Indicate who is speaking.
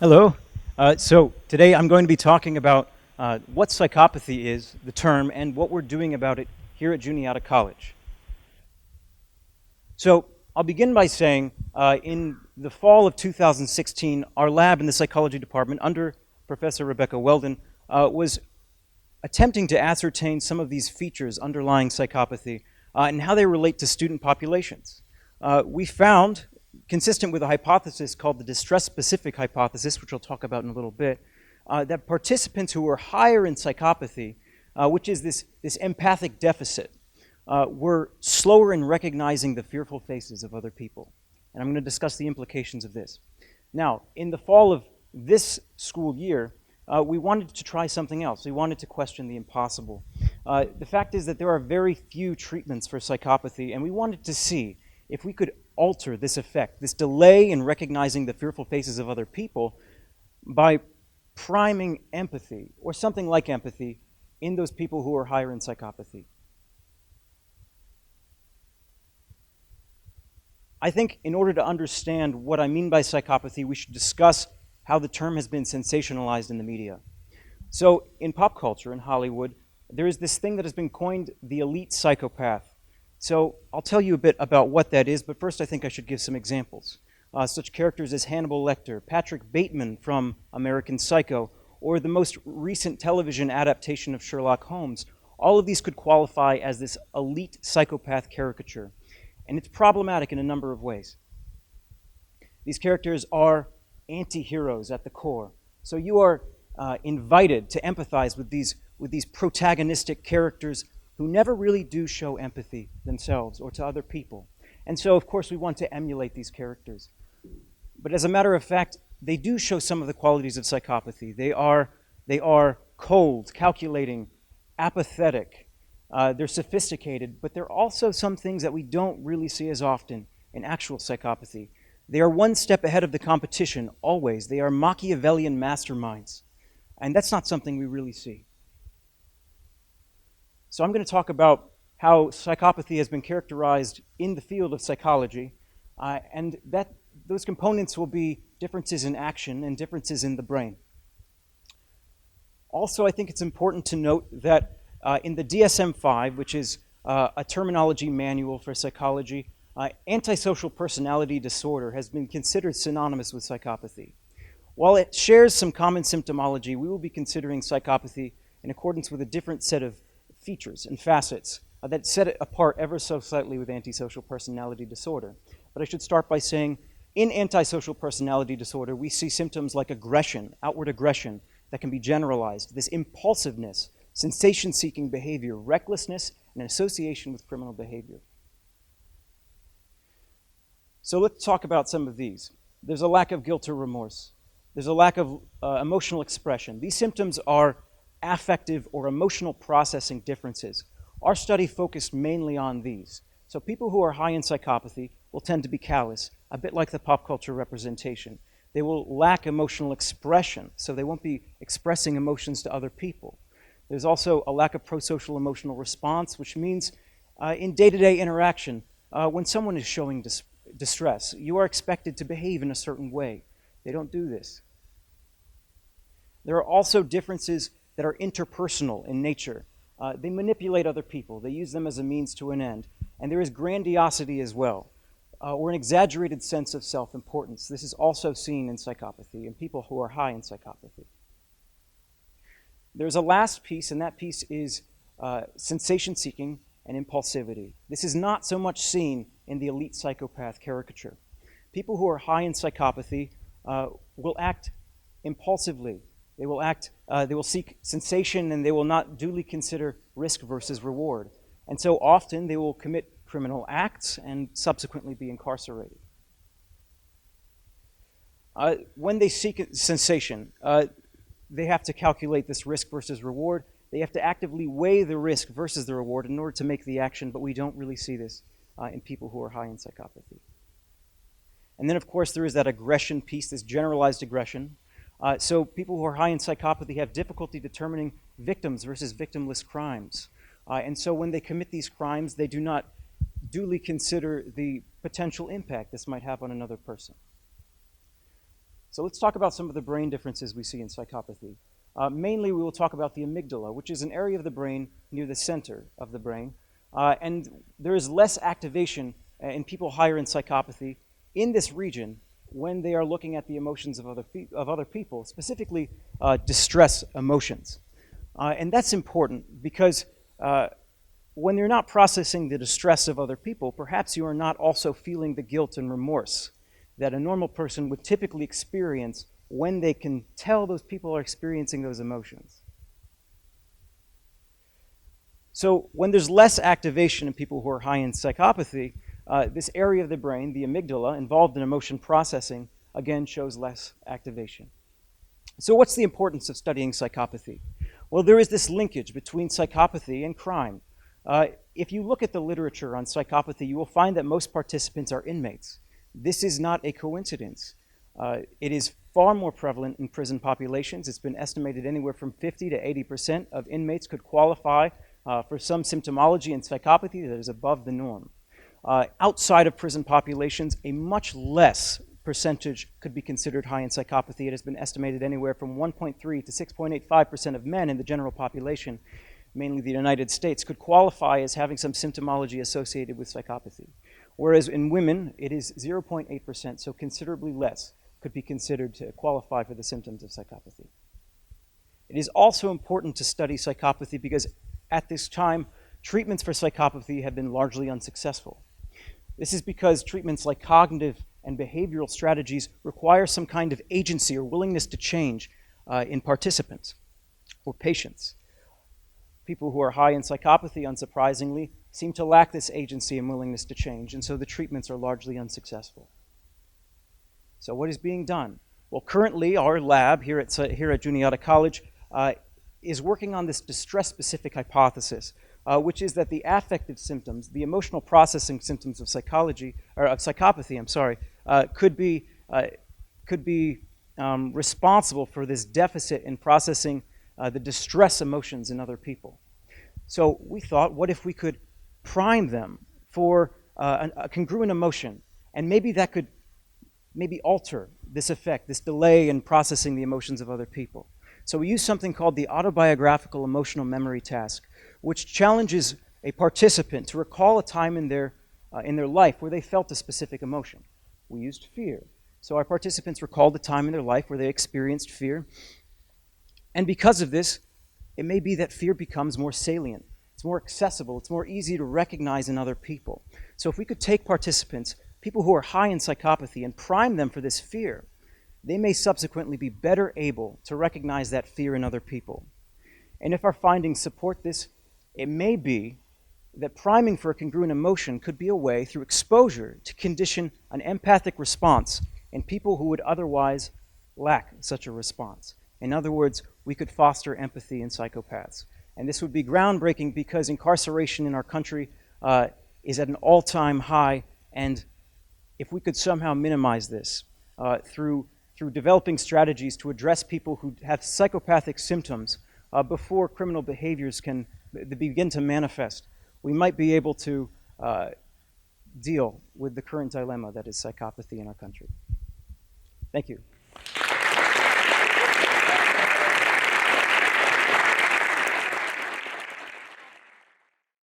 Speaker 1: Hello. So today I'm going to be talking about what psychopathy is, the term, and what we're doing about it here at Juniata College. So I'll begin by saying in the fall of 2016, our lab in the psychology department under Professor Rebecca Weldon was attempting to ascertain some of these features underlying psychopathy and how they relate to student populations. We found, consistent with a hypothesis called the distress-specific hypothesis, which I'll talk about in a little bit, that participants who were higher in psychopathy, which is this empathic deficit, were slower in recognizing the fearful faces of other people. And I'm going to discuss the implications of this. Now, in the fall of this school year, we wanted to try something else. We wanted to question the impossible. The fact is that there are very few treatments for psychopathy, and we wanted to see if we could alter this effect, this delay in recognizing the fearful faces of other people, by priming empathy, or something like empathy, in those people who are higher in psychopathy. I think in order to understand what I mean by psychopathy, we should discuss how the term has been sensationalized in the media. So in pop culture, in Hollywood, there is this thing that has been coined the elite psychopath. So I'll tell you a bit about what that is, but first I think I should give some examples. Such characters as Hannibal Lecter, Patrick Bateman from American Psycho, or the most recent television adaptation of Sherlock Holmes. All of these could qualify as this elite psychopath caricature, and it's problematic in a number of ways. These characters are anti-heroes at the core. So you are invited to empathize with these protagonistic characters who never really do show empathy themselves or to other people. And so, of course, we want to emulate these characters. But as a matter of fact, they do show some of the qualities of psychopathy. They are cold, calculating, apathetic. They're sophisticated, but there are also some things that we don't really see as often in actual psychopathy. They are one step ahead of the competition, always. They are Machiavellian masterminds. And that's not something we really see. So I'm going to talk about how psychopathy has been characterized in the field of psychology, and that those components will be differences in action and differences in the brain. Also, I think it's important to note that in the DSM-5, which is a terminology manual for psychology, antisocial personality disorder has been considered synonymous with psychopathy. While it shares some common symptomology, we will be considering psychopathy in accordance with a different set of features and facets that set it apart ever so slightly with antisocial personality disorder. But I should start by saying, in antisocial personality disorder, we see symptoms like aggression, outward aggression, that can be generalized, this impulsiveness, sensation-seeking behavior, recklessness, and association with criminal behavior. So let's talk about some of these. There's a lack of guilt or remorse. There's a lack of emotional expression. These symptoms are affective or emotional processing differences. Our study focused mainly on these. So people who are high in psychopathy will tend to be callous, a bit like the pop culture representation. They will lack emotional expression, so they won't be expressing emotions to other people. There's also a lack of prosocial emotional response, which means in day-to-day interaction, when someone is showing distress, you are expected to behave in a certain way. They don't do this. There are also differences that are interpersonal in nature. They manipulate other people. They use them as a means to an end. And there is grandiosity as well, or an exaggerated sense of self-importance. This is also seen in psychopathy, in people who are high in psychopathy. There's a last piece, and that piece is sensation-seeking and impulsivity. This is not so much seen in the elite psychopath caricature. People who are high in psychopathy will act impulsively. They will seek sensation, and they will not duly consider risk versus reward. And so often they will commit criminal acts and subsequently be incarcerated. When they seek sensation, they have to calculate this risk versus reward. They have to actively weigh the risk versus the reward in order to make the action, but we don't really see this in people who are high in psychopathy. And then, of course, there is that aggression piece, this generalized aggression. So people who are high in psychopathy have difficulty determining victims versus victimless crimes. And so when they commit these crimes, they do not duly consider the potential impact this might have on another person. So let's talk about some of the brain differences we see in psychopathy. Mainly, we will talk about the amygdala, which is an area of the brain near the center of the brain. And there is less activation in people higher in psychopathy in this region when they are looking at the emotions of other people, specifically distress emotions. And that's important because when you're not processing the distress of other people, perhaps you are not also feeling the guilt and remorse that a normal person would typically experience when they can tell those people are experiencing those emotions. So when there's less activation in people who are high in psychopathy, this area of the brain, the amygdala, involved in emotion processing, again shows less activation. So what's the importance of studying psychopathy? Well, there is this linkage between psychopathy and crime. If you look at the literature on psychopathy, you will find that most participants are inmates. This is not a coincidence. It is far more prevalent in prison populations. It's been estimated anywhere from 50 to 80% of inmates could qualify for some symptomology in psychopathy that is above the norm. Outside of prison populations, a much less percentage could be considered high in psychopathy. It has been estimated anywhere from 1.3 to 6.85% of men in the general population, mainly the United States, could qualify as having some symptomology associated with psychopathy. Whereas in women, it is 0.8%, so considerably less could be considered to qualify for the symptoms of psychopathy. It is also important to study psychopathy because at this time, treatments for psychopathy have been largely unsuccessful. This is because treatments like cognitive and behavioral strategies require some kind of agency or willingness to change in participants or patients. People who are high in psychopathy, unsurprisingly, seem to lack this agency and willingness to change, and so the treatments are largely unsuccessful. So what is being done? Well, currently our lab here at JuniataCollege is working on this distress-specific hypothesis, which is that the affective symptoms, the emotional processing symptoms of psychopathy, could be responsible for this deficit in processing the distress emotions in other people. So we thought, what if we could prime them for a congruent emotion, and maybe that could alter this effect, this delay in processing the emotions of other people. So we used something called the autobiographical emotional memory task, which challenges a participant to recall a time in their life where they felt a specific emotion. We used fear. So our participants recalled a time in their life where they experienced fear. And because of this, it may be that fear becomes more salient. It's more accessible. It's more easy to recognize in other people. So if we could take participants, people who are high in psychopathy, and prime them for this fear, they may subsequently be better able to recognize that fear in other people. And if our findings support this, it may be that priming for a congruent emotion could be a way, through exposure, to condition an empathic response in people who would otherwise lack such a response. In other words, we could foster empathy in psychopaths. And this would be groundbreaking because incarceration in our country is at an all-time high, and if we could somehow minimize this through developing strategies to address people who have psychopathic symptoms before criminal behaviors can begin to manifest, we might be able to deal with the current dilemma that is psychopathy in our country. Thank you.